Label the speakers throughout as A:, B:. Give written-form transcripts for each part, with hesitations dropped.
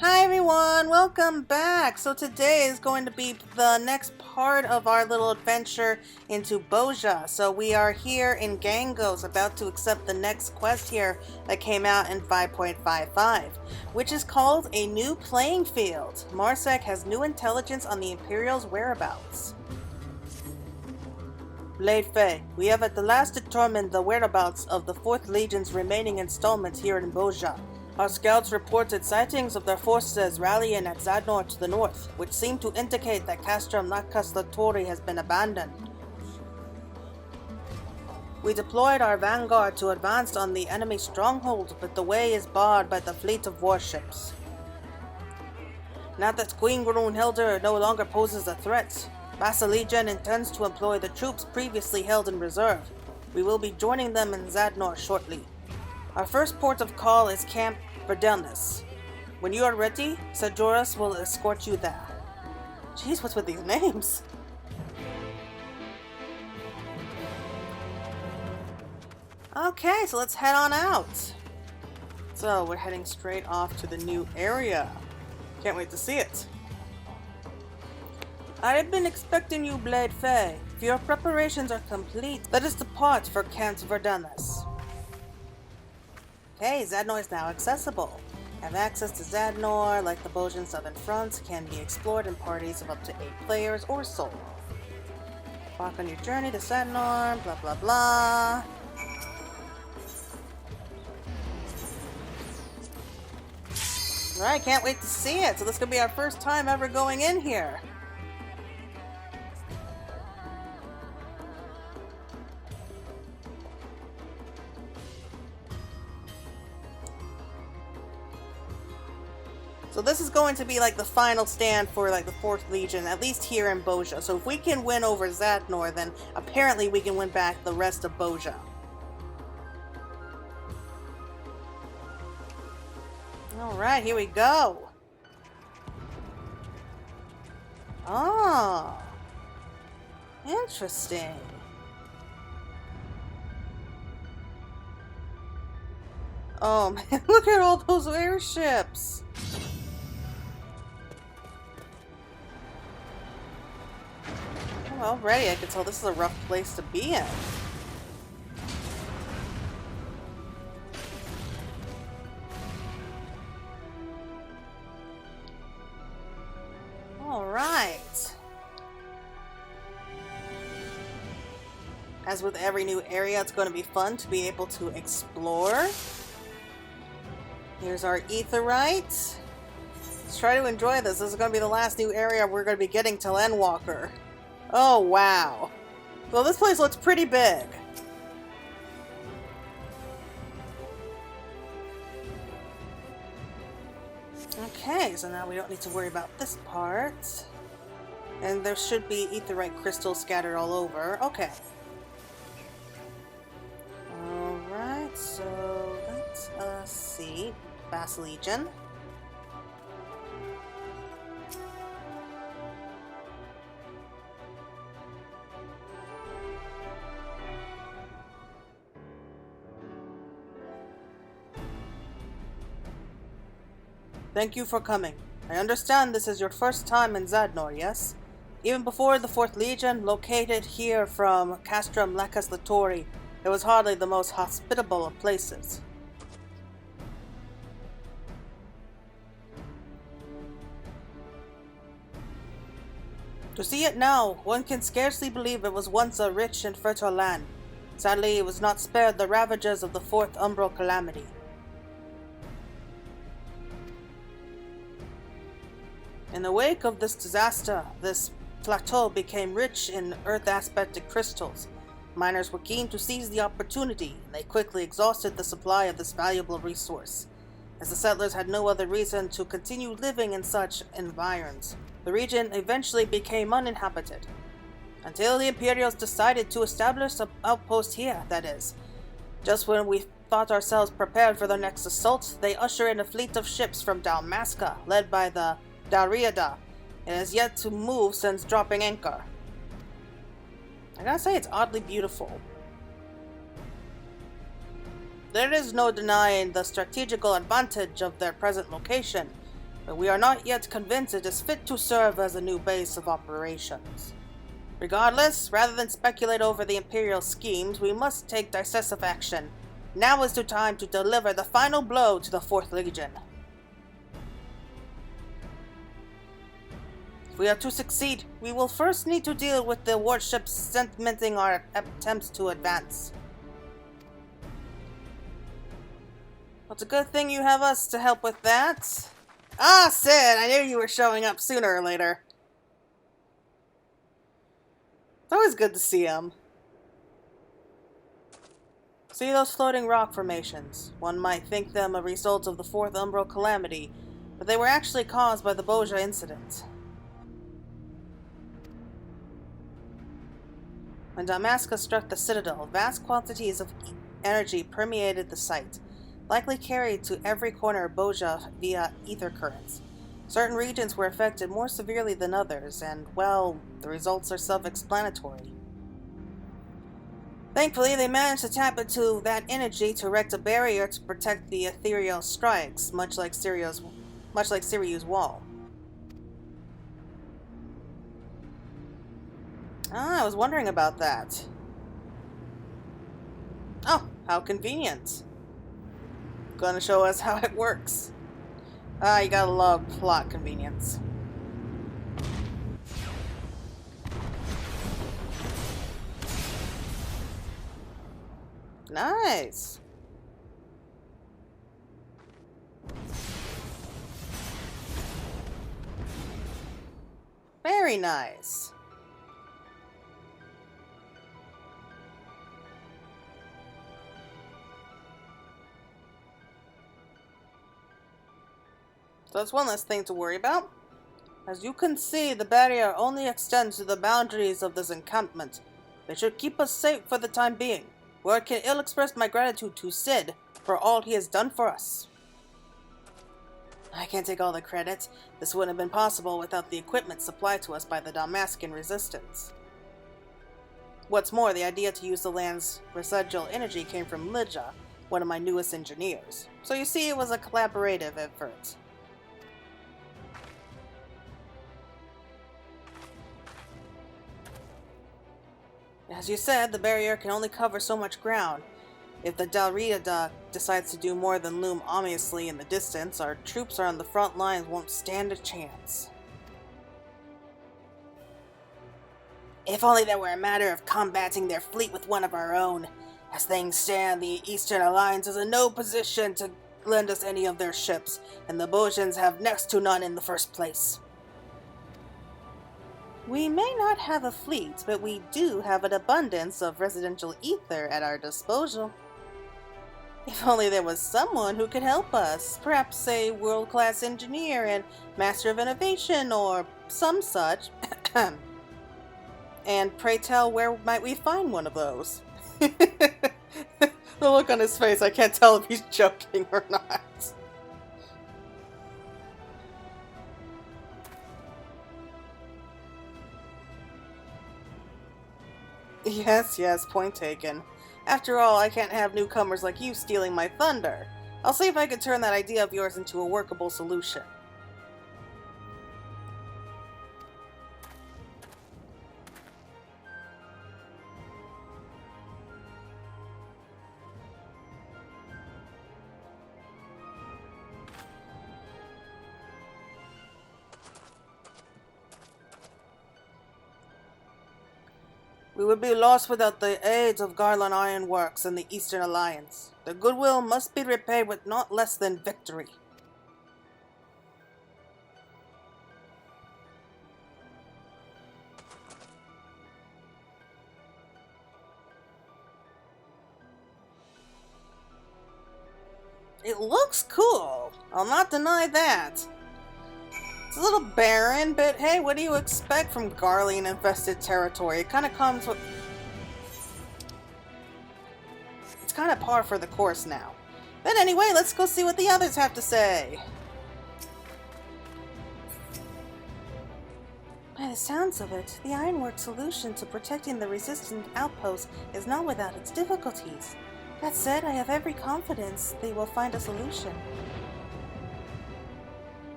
A: Hi everyone, welcome back! So today is going to be the next part of our little adventure into Bozja. So we are here in Gangos, about to accept the next quest here that came out in 5.55, which is called A New Playing Field. Marsec has new intelligence on the Imperial's whereabouts. Blade Faye, we have at the last determined the whereabouts of the 4th Legion's remaining installments here in Bozja. Our scouts reported sightings of their forces rallying at Zadnor to the north, which seem to indicate that Castrum Lacaslatori has been abandoned. We deployed our vanguard to advance on the enemy stronghold, but the way is barred by the fleet of warships. Now that Queen Grunhilder no longer poses a threat, Legion intends to employ the troops previously held in reserve. We will be joining them in Zadnor shortly. Our first port of call is Camp Verdelnis. When you are ready, Sajoras will escort you there. Jeez, what's with these names? Okay, so let's head on out. So, we're heading straight off to the new area. Can't wait to see it. I've been expecting you, Blade Faye. If your preparations are complete, let us depart for Camp Verdelnis. Okay, Zadnor is now accessible. Have access to Zadnor, like the Bozjan Southern Front, can be explored in parties of up to 8 players or solo. Embark on your journey to Zadnor, blah blah blah. Alright, can't wait to see it. So this is going to be our first time ever going in here. So this is going to be like the final stand for like the 4th Legion, at least here in Bozja. So if we can win over Zadnor, then apparently we can win back the rest of Bozja. Alright, here we go. Oh. Interesting. Oh man, look at all those airships. Already, I can tell this is a rough place to be in. Alright. As with every new area, it's going to be fun to be able to explore. Here's our Aetheryte. Let's try to enjoy this. This is going to be the last new area we're going to be getting till Endwalker. Oh, wow. Well, this place looks pretty big. Okay, so now we don't need to worry about this part. And there should be Aetheryte crystals scattered all over. Okay. Alright, so let's see. Legion. Thank you for coming. I understand this is your first time in Zadnor, yes? Even before the 4th Legion, located here from Castrum Lacaslatori, it was hardly the most hospitable of places. To see it now, one can scarcely believe it was once a rich and fertile land. Sadly, it was not spared the ravages of the 4th Umbral Calamity. In the wake of this disaster, this plateau became rich in earth-aspected crystals. Miners were keen to seize the opportunity, and they quickly exhausted the supply of this valuable resource. As the settlers had no other reason to continue living in such environs, the region eventually became uninhabited. Until the Imperials decided to establish an outpost here, that is. Just when we thought ourselves prepared for their next assault, they usher in a fleet of ships from Dalmasca, led by the Dariada, and has yet to move since dropping anchor. I gotta say, it's oddly beautiful. There is no denying the strategical advantage of their present location. but we are not yet convinced it is fit to serve as a new base of operations. Regardless, rather than speculate over the Imperial schemes, we must take decisive action. Now is the time to deliver the final blow to the 4th Legion. If we are to succeed, we will first need to deal with the warships sedimenting our attempts to advance. Well, it's a good thing you have us to help with that. Ah, Sid, I knew you were showing up sooner or later. It's always good to see him. See those floating rock formations? One might think them a result of the 4th Umbral calamity, but they were actually caused by the Bozja incident. When Damascus struck the Citadel, vast quantities of energy permeated the site, likely carried to every corner of Bozja via ether currents. Certain regions were affected more severely than others, and, well, the results are self-explanatory. Thankfully, they managed to tap into that energy to erect a barrier to protect the ethereal strikes, much like Syriu's wall. Ah, I was wondering about that. Oh, how convenient. Gonna show us how it works. Ah, you gotta love plot convenience. Nice. Very nice. So that's one less thing to worry about. As you can see, the barrier only extends to the boundaries of this encampment. It should keep us safe for the time being. Word can ill express my gratitude to Sid for all he has done for us. I can't take all the credit. This wouldn't have been possible without the equipment supplied to us by the Damascan resistance. What's more, the idea to use the land's residual energy came from Lidja, one of my newest engineers. So you see, it was a collaborative effort. As you said, the barrier can only cover so much ground. If the Dalriada decides to do more than loom ominously in the distance, our troops on the front lines won't stand a chance. If only there were a matter of combating their fleet with one of our own. As things stand, the Eastern Alliance is in no position to lend us any of their ships, and the Bozjans have next to none in the first place. We may not have a fleet, but we do have an abundance of residential ether at our disposal. If only there was someone who could help us, perhaps a world-class engineer and master of innovation, or some such. And pray tell, where might we find one of those? The look on his face, I can't tell if he's joking or not. Yes, point taken. After all, I can't have newcomers like you stealing my thunder. I'll see if I can turn that idea of yours into a workable solution. We would be lost without the aid of Garland Iron Works and the Eastern Alliance. Their goodwill must be repaid with not less than victory. It looks cool. I'll not deny that. It's a little barren, but hey, what do you expect from Garlean-infested territory? It kind of comes with... It's kind of par for the course now. But anyway, let's go see what the others have to say. By the sounds of it, the Ironworks solution to protecting the resistant outpost is not without its difficulties. That said, I have every confidence they will find a solution.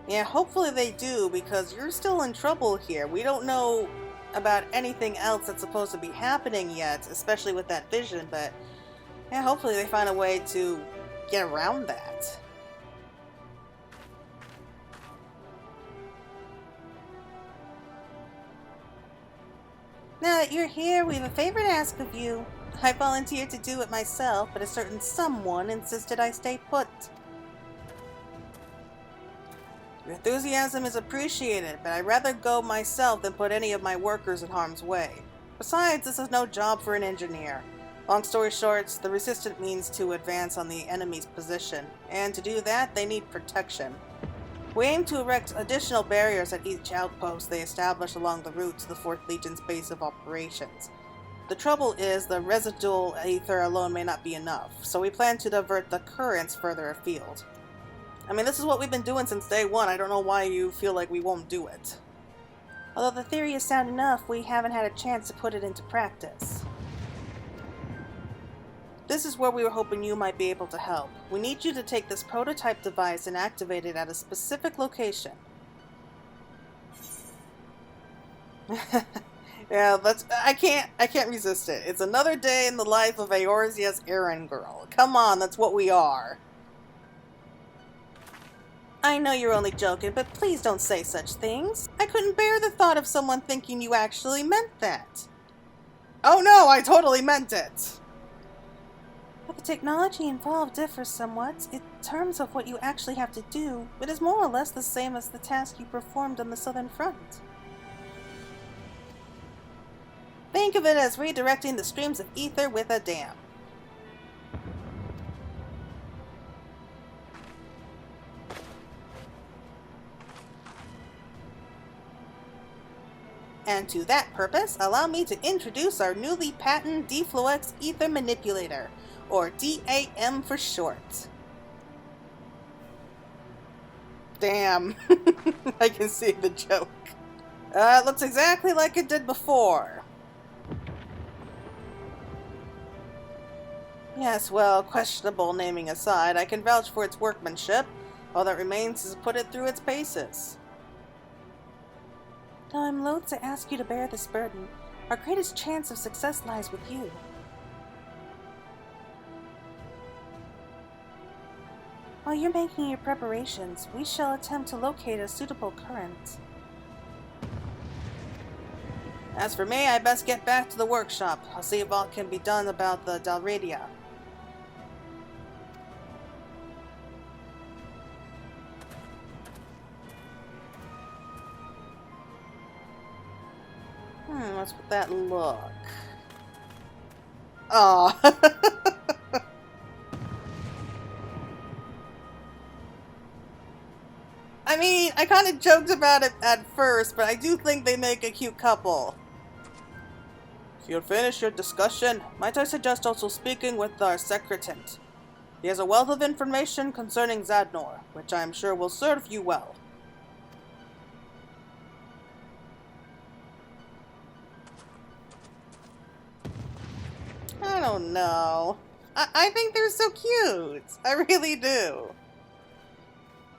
A: Yeah, hopefully they do, because you're still in trouble here. We don't know about anything else that's supposed to be happening yet, especially with that vision, but yeah, hopefully they find a way to get around that. Now that you're here, we have a favor to ask of you. I volunteered to do it myself, but a certain someone insisted I stay put. Your enthusiasm is appreciated, but I'd rather go myself than put any of my workers in harm's way. Besides, this is no job for an engineer. Long story short, the resistance means to advance on the enemy's position, and to do that, they need protection. We aim to erect additional barriers at each outpost they establish along the route to the 4th Legion's base of operations. The trouble is, the residual ether alone may not be enough, so we plan to divert the currents further afield. I mean, this is what we've been doing since day one. I don't know why you feel like we won't do it. Although the theory is sound enough, we haven't had a chance to put it into practice. This is where we were hoping you might be able to help. We need you to take this prototype device and activate it at a specific location. Yeah, I can't resist it. It's another day in the life of Eorzea's errand girl. Come on, that's what we are. I know you're only joking, but please don't say such things. I couldn't bear the thought of someone thinking you actually meant that. Oh no, I totally meant it! But the technology involved differs somewhat. In terms of what you actually have to do, it is more or less the same as the task you performed on the Southern Front. Think of it as redirecting the streams of ether with a dam. And to that purpose, allow me to introduce our newly patented DFloX Ether Manipulator, or DAM for short. Damn, I can see the joke. It looks exactly like it did before. Yes, well, questionable naming aside, I can vouch for its workmanship. All that remains is to put it through its paces. Though I'm loath to ask you to bear this burden, our greatest chance of success lies with you. While you're making your preparations, we shall attempt to locate a suitable current. As for me, I best get back to the workshop. I'll see if all can be done about the Dalradia. What's with that look? Aw. I mean, I kind of joked about it at first, but I do think they make a cute couple. If you'll finish your discussion, might I suggest also speaking with our secretant? He has a wealth of information concerning Zadnor, which I am sure will serve you well. I don't know. I think they're so cute. I really do.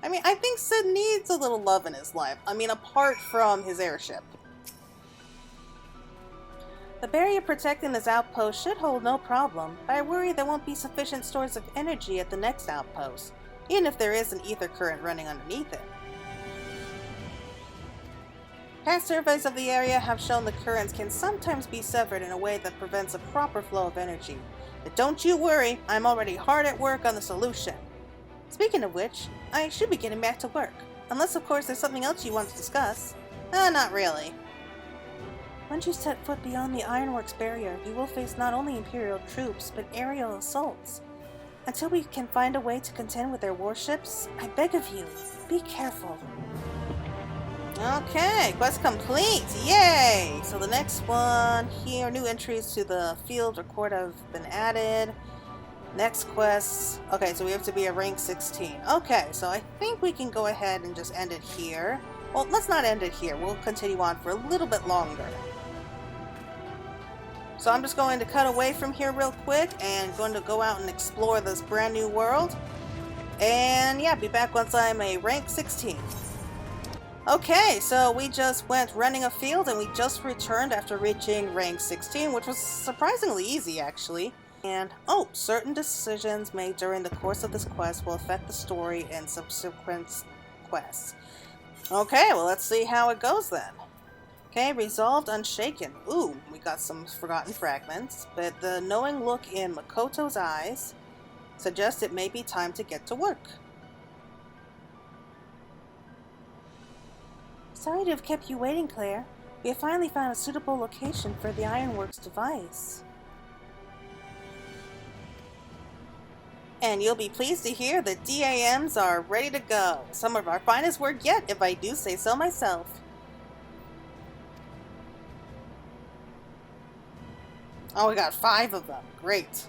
A: I mean, I think Sid needs a little love in his life. I mean, apart from his airship. The barrier protecting this outpost should hold no problem, but I worry there won't be sufficient stores of energy at the next outpost, even if there is an ether current running underneath it. Past surveys of the area have shown the currents can sometimes be severed in a way that prevents a proper flow of energy. But don't you worry, I'm already hard at work on the solution. Speaking of which, I should be getting back to work. Unless, of course, there's something else you want to discuss. Not really. Once you set foot beyond the Ironworks barrier, you will face not only Imperial troops, but aerial assaults. Until we can find a way to contend with their warships, I beg of you, be careful. Okay, quest complete! Yay! So the next one here, new entries to the field record have been added. Next quest. Okay, so we have to be a rank 16. Okay, so I think we can go ahead and just end it here. Well, let's not end it here. We'll continue on for a little bit longer. So I'm just going to cut away from here real quick and going to go out and explore this brand new world. And yeah, be back once I'm a rank 16. Okay, so we just went running a field and we just returned after reaching rank 16, which was surprisingly easy actually. And, oh, certain decisions made during the course of this quest will affect the story and subsequent quests. Okay, well let's see how it goes then. Okay, resolved unshaken. Ooh, we got some forgotten fragments, but the knowing look in Makoto's eyes suggests it may be time to get to work. Sorry to have kept you waiting, Claire. We have finally found a suitable location for the Ironworks device. And you'll be pleased to hear that DAMs are ready to go. Some of our finest work yet, if I do say so myself. Oh, we got 5 of them. Great.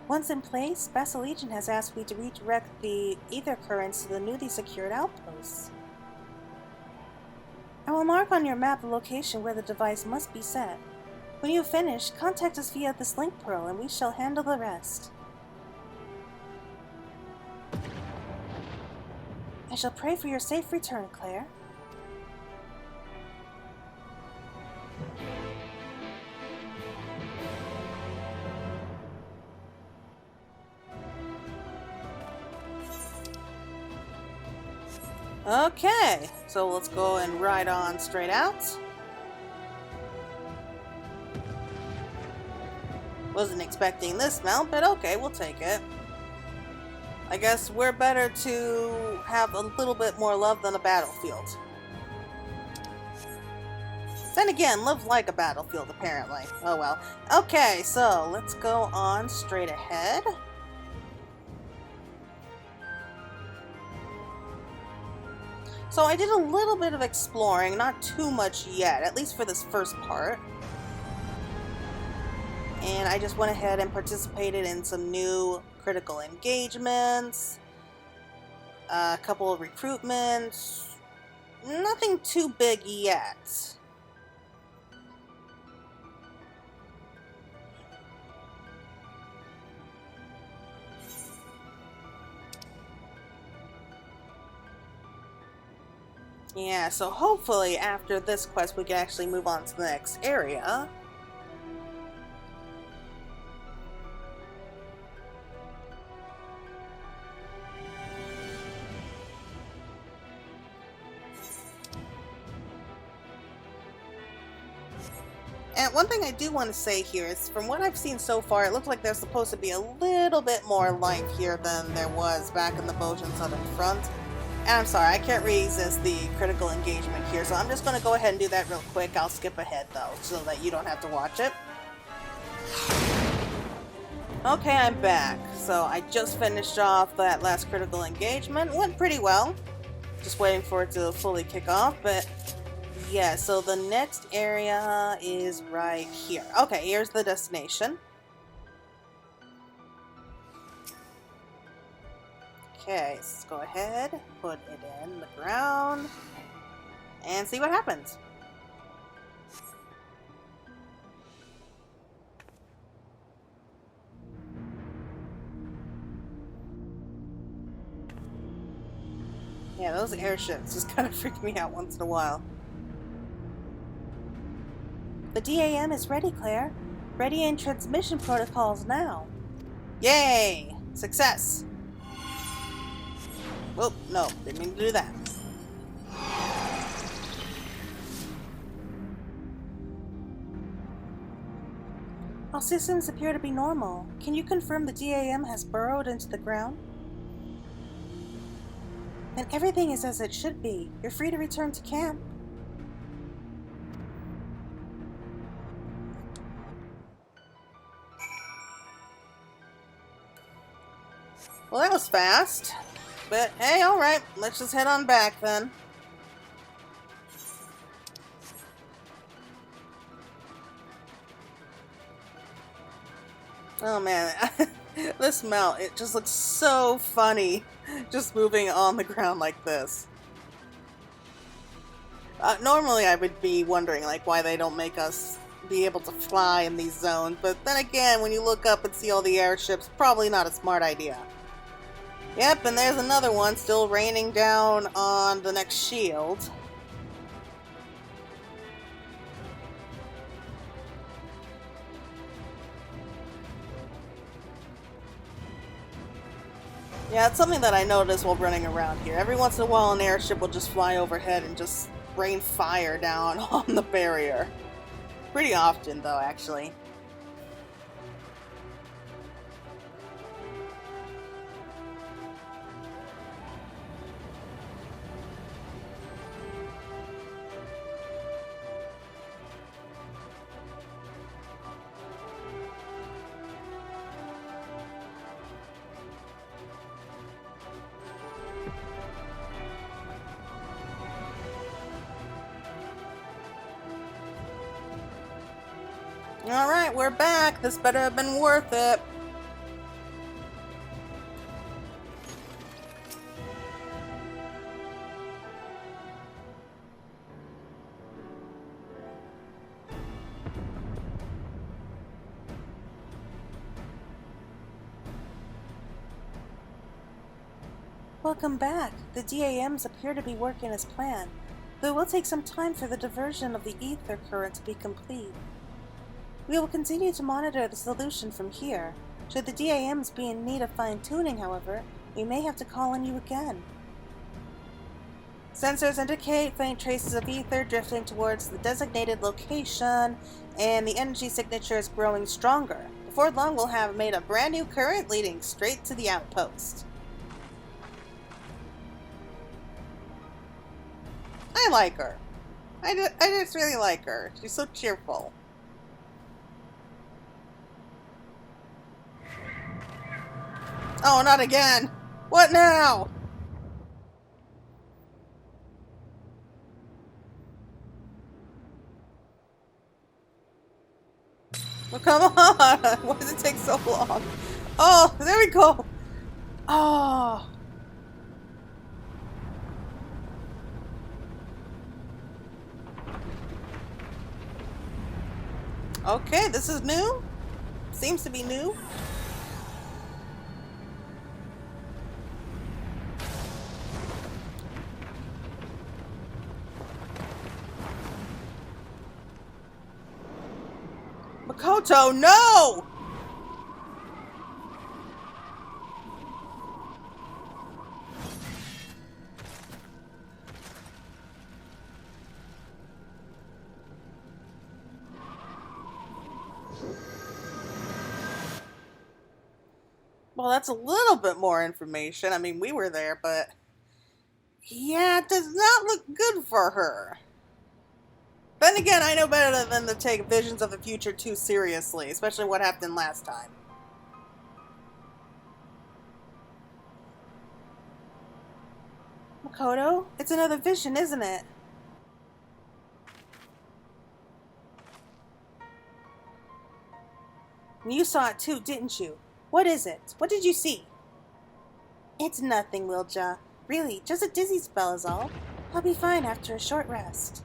A: Once in place, Vassal Legion has asked me to redirect the ether currents to the newly secured outposts. I will mark on your map the location where the device must be set. When you finish, contact us via this link pearl and we shall handle the rest. I shall pray for your safe return, Claire. Okay, so let's go and ride on straight out. Wasn't expecting this mount, but okay, we'll take it. I guess we're better to have a little bit more love than a battlefield. Then again, live like a battlefield, apparently. Oh well. Okay, so let's go on straight ahead. So I did a little bit of exploring, not too much yet, at least for this first part. And I just went ahead and participated in some new critical engagements, a couple of recruitments, nothing too big yet. Yeah, so hopefully after this quest we can actually move on to the next area. And one thing I do want to say here is, from what I've seen so far, it looks like there's supposed to be a little bit more life here than there was back in the Bozjan Southern Front. And I'm sorry, I can't resist the critical engagement here, so I'm just going to go ahead and do that real quick. I'll skip ahead, though, so that you don't have to watch it. Okay, I'm back. So I just finished off that last critical engagement. Went pretty well. Just waiting for it to fully kick off, but yeah, so the next area is right here. Okay, here's the destination. Okay, let's go ahead, put it in the ground, and see what happens. Yeah, those airships just kind of freak me out once in a while. The DAM is ready, Claire. Ready in transmission protocols now. Yay! Success! Oh, no, didn't mean to do that. All systems appear to be normal. Can you confirm the DAM has burrowed into the ground? Then everything is as it should be. You're free to return to camp. Well, that was fast. But hey, alright, let's just head on back then. Oh man, this mount, it just looks so funny, just moving on the ground like this. Normally I would be wondering like why they don't make us be able to fly in these zones, but then again, when you look up and see all the airships, probably not a smart idea. Yep, and there's another one still raining down on the next shield. Yeah, it's something that I noticed while running around here. Every once in a while an airship will just fly overhead and just rain fire down on the barrier. Pretty often, though, actually. Alright, we're back. This better have been worth it. Welcome back. The DAMs appear to be working as planned, though it will take some time for the diversion of the ether current to be complete. We will continue to monitor the solution from here. Should the DAMs be in need of fine-tuning, however, we may have to call on you again. Sensors indicate faint traces of ether drifting towards the designated location, and the energy signature is growing stronger. Before long, we'll have made a brand new current leading straight to the outpost. I like her. I just really like her. She's so cheerful. Oh, not again! What now? Well, come on! Why does it take so long? Oh, there we go! Oh! Okay, this is new? Seems to be new. Makoto, no! Well, that's a little bit more information. I mean, we were there, but yeah, it does not look good for her. Then again, I know better than to take visions of the future too seriously, especially what happened last time. Makoto, it's another vision, isn't it? You saw it too, didn't you? What is it? What did you see? It's nothing, Wilja. Really, just a dizzy spell is all. I'll be fine after a short rest.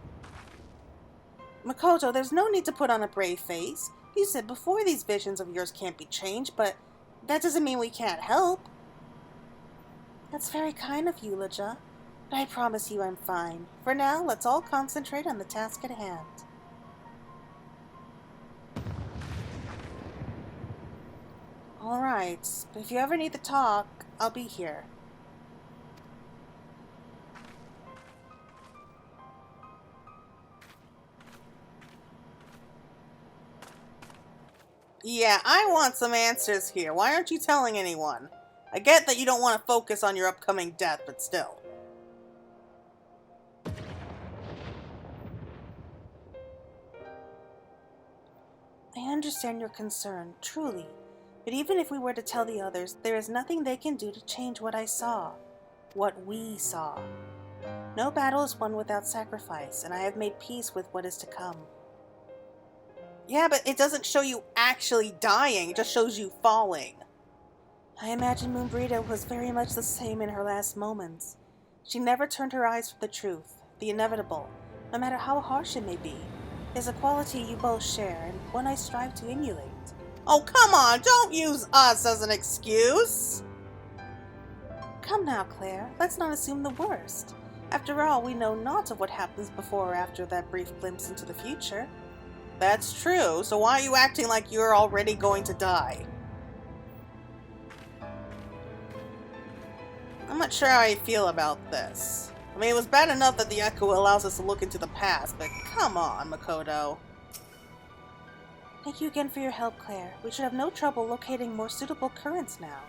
A: Makoto, there's no need to put on a brave face. You said before these visions of yours can't be changed, but that doesn't mean we can't help. That's very kind of you, Wilja. But I promise you I'm fine. For now, let's all concentrate on the task at hand. Alright, but if you ever need to talk, I'll be here. Yeah, I want some answers here. Why aren't you telling anyone? I get that you don't want to focus on your upcoming death, but still. I understand your concern, truly. But even if we were to tell the others, there is nothing they can do to change what I saw. What we saw. No battle is won without sacrifice, and I have made peace with what is to come. Yeah, but it doesn't show you actually dying, it just shows you falling. I imagine Moonbrita was very much the same in her last moments. She never turned her eyes from the truth, the inevitable, no matter how harsh it may be. is a quality you both share and one I strive to emulate. Oh, come on! Don't use us as an excuse! Come now, Claire. Let's not assume the worst. After all, we know naught of what happens before or after that brief glimpse into the future. That's true, so why are you acting like you're already going to die? I'm not sure how I feel about this. I mean, it was bad enough that the Echo allows us to look into the past, but come on, Makoto. Thank you again for your help, Claire. We should have no trouble locating more suitable currents now.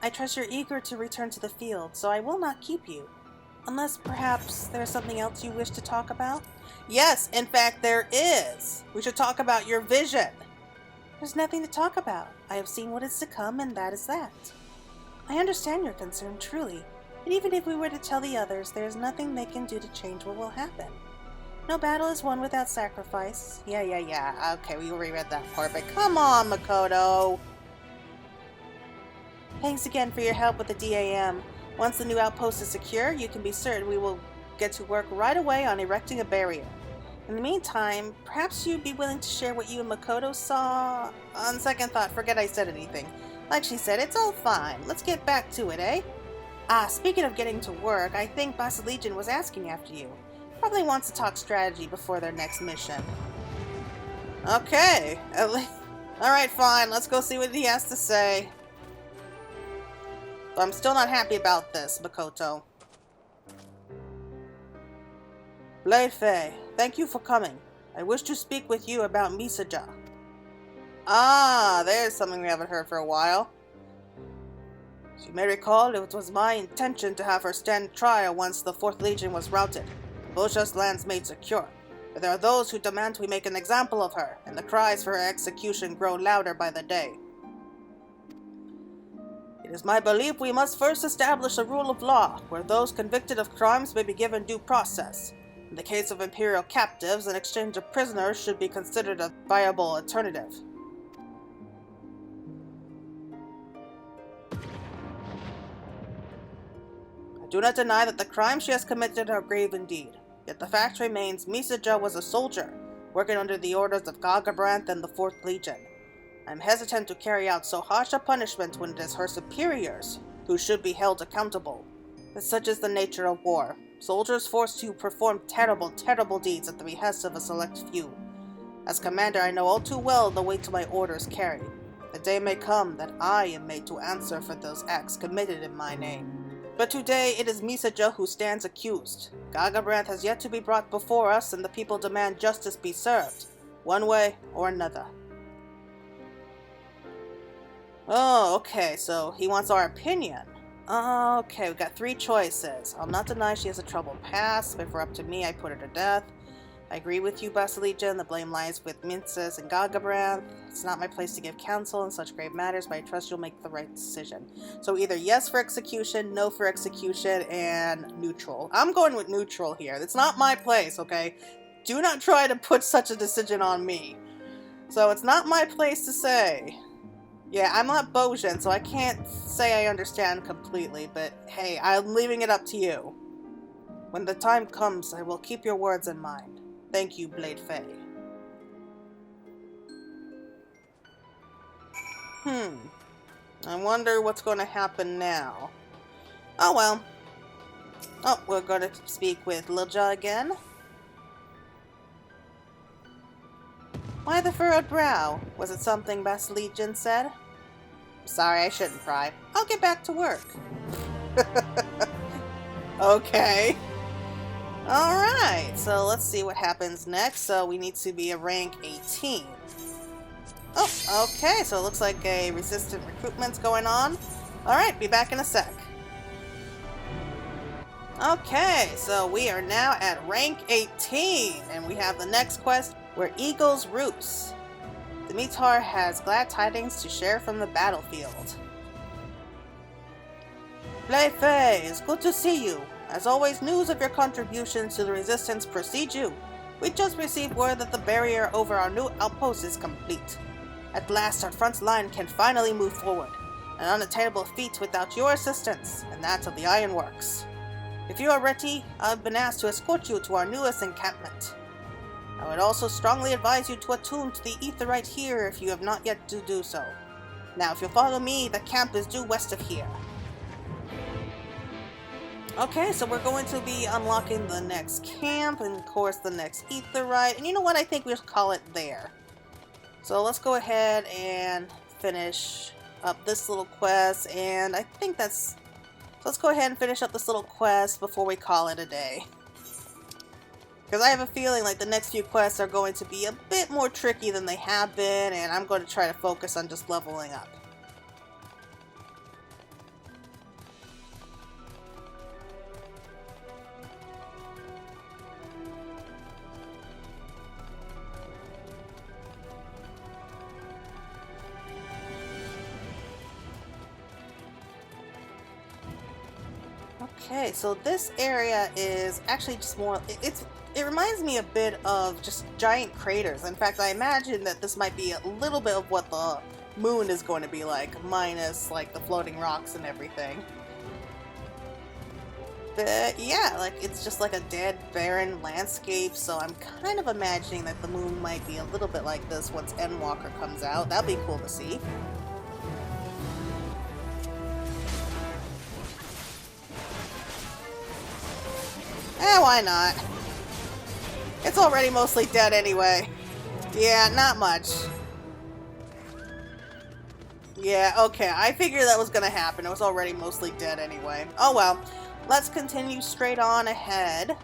A: I trust you're eager to return to the field, so I will not keep you. Unless, perhaps, there's something else you wish to talk about? Yes, in fact, there is. We should talk about your vision. There's nothing to talk about. I have seen what is to come, and that is that. I understand your concern, truly. And even if we were to tell the others, there is nothing they can do to change what will happen. No battle is won without sacrifice. Yeah. Okay, we reread that part, but come on, Makoto. Thanks again for your help with the DAM. Once the new outpost is secure, you can be certain we will get to work right away on erecting a barrier. In the meantime, perhaps you'd be willing to share what you and Makoto saw? On second thought, forget I said anything. Like she said, it's all fine. Let's get back to it, eh? Speaking of getting to work, I think Basilegion was asking after you. Probably wants to talk strategy before their next mission. Okay. Alright, fine. Let's go see what he has to say. But I'm still not happy about this, Makoto. Blade Faye, thank you for coming. I wish to speak with you about Misaja. There's something we haven't heard for a while. As you may recall, it was my intention to have her stand trial once the 4th Legion was routed, and Bozja's lands made secure. But there are those who demand we make an example of her, and the cries for her execution grow louder by the day. It is my belief we must first establish a rule of law, where those convicted of crimes may be given due process. In the case of Imperial captives, an exchange of prisoners should be considered a viable alternative. I do not deny that the crimes she has committed are grave indeed, yet the fact remains Misaja was a soldier, working under the orders of Gagabranth and the 4th Legion. I am hesitant to carry out so harsh a punishment when it is her superiors who should be held accountable. But such is the nature of war. Soldiers forced to perform terrible, terrible deeds at the behest of a select few. As commander, I know all too well the weight my orders carry. The day may come that I am made to answer for those acts committed in my name. But today it is Misaja who stands accused. Gagabranth has yet to be brought before us, and the people demand justice be served, one way or another. Oh, okay, so he wants our opinion. Okay, we got 3 choices. I'll not deny she has a troubled past, but if it were up to me, I'd put her to death. I agree with you, Basilegion. The blame lies with Minces and Gagabranth. It's not my place to give counsel in such grave matters, but I trust you'll make the right decision. So either yes for execution, no for execution, and neutral. I'm going with neutral here. It's not my place, okay? Do not try to put such a decision on me. So it's not my place to say. Yeah, I'm not Bozjan, so I can't say I understand completely, but hey, I'm leaving it up to you. When the time comes, I will keep your words in mind. Thank you, Blade Faye. I wonder what's going to happen now. Oh well. Oh, we're going to speak with Lilja again. Why the furrowed brow? Was it something Basilegion said? Sorry, I shouldn't pry. I'll get back to work. Okay. Alright, so let's see what happens next. So we need to be a rank 18. Oh, okay, so it looks like a resistant recruitment's going on. Alright, be back in a sec. Okay, so we are now at rank 18, and we have the next quest, Where Eagles Roost. Dimitar has glad tidings to share from the battlefield. Blade Faye, it's good to see you. As always, news of your contributions to the resistance precedes you. We just received word that the barrier over our new outpost is complete. At last, our front line can finally move forward, an unattainable feat without your assistance, and that of the Ironworks. If you are ready, I've been asked to escort you to our newest encampment. I would also strongly advise you to attune to the aetheryte here if you have not yet to do so. Now, if you'll follow me, the camp is due west of here. Okay, so we're going to be unlocking the next camp, and of course the next aetheryte. And you know what? I think we'll call it there. So let's go ahead and finish up this little quest, and I think that's... So let's go ahead and finish up this little quest before we call it a day. Because I have a feeling like the next few quests are going to be a bit more tricky than they have been, and I'm going to try to focus on just leveling up. Okay, so this area is actually just more, it reminds me a bit of just giant craters. In fact, I imagine that this might be a little bit of what the moon is going to be like, minus like the floating rocks and everything. But yeah, like it's just like a dead, barren landscape, so I'm kind of imagining that the moon might be a little bit like this once Endwalker comes out. That'd be cool to see. Why not? It's already mostly dead anyway. Yeah, not much. Yeah, okay, I figured that was gonna happen. It was already mostly dead anyway. Oh well. Let's continue straight on ahead.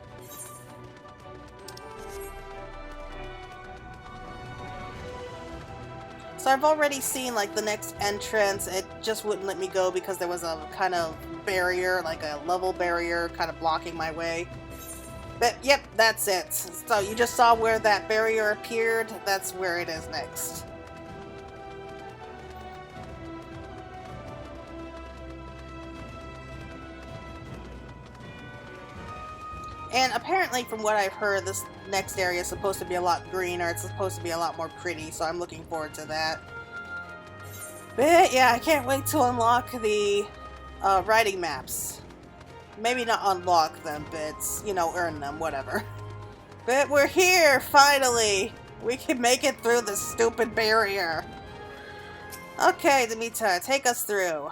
A: So I've already seen like the next entrance. It just wouldn't let me go because there was a kind of barrier, like a level barrier kind of blocking my way. But yep, that's it. So you just saw where that barrier appeared. That's where it is next. And apparently, from what I've heard, this next area is supposed to be a lot greener. It's supposed to be a lot more pretty, so I'm looking forward to that. But yeah, I can't wait to unlock the writing maps. Maybe not unlock them, but, you know, earn them, whatever. But we're here, finally! We can make it through this stupid barrier. Okay, Demeter, take us through.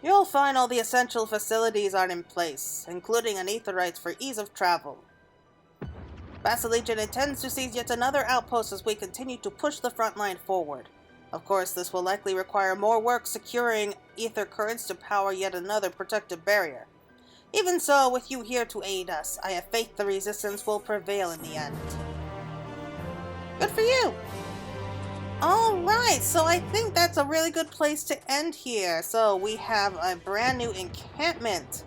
A: You'll find all the essential facilities are in place, including an aetheryte for ease of travel. Vassal Legion intends to seize yet another outpost as we continue to push the front line forward. Of course, this will likely require more work securing ether currents to power yet another protective barrier. Even so, with you here to aid us, I have faith the resistance will prevail in the end. Good for you! Alright, so I think that's a really good place to end here. So we have a brand new encampment.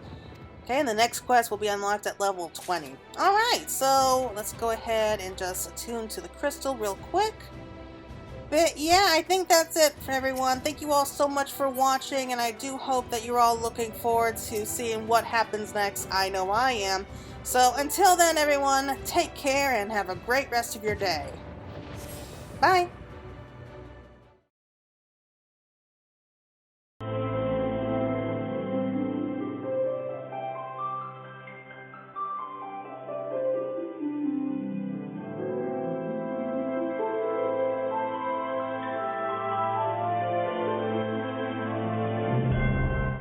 A: Okay, and the next quest will be unlocked at level 20. Alright, so let's go ahead and just attune to the crystal real quick. But yeah, I think that's it for everyone. Thank you all so much for watching, and I do hope that you're all looking forward to seeing what happens next. I know I am. So until then, everyone, take care and have a great rest of your day. Bye!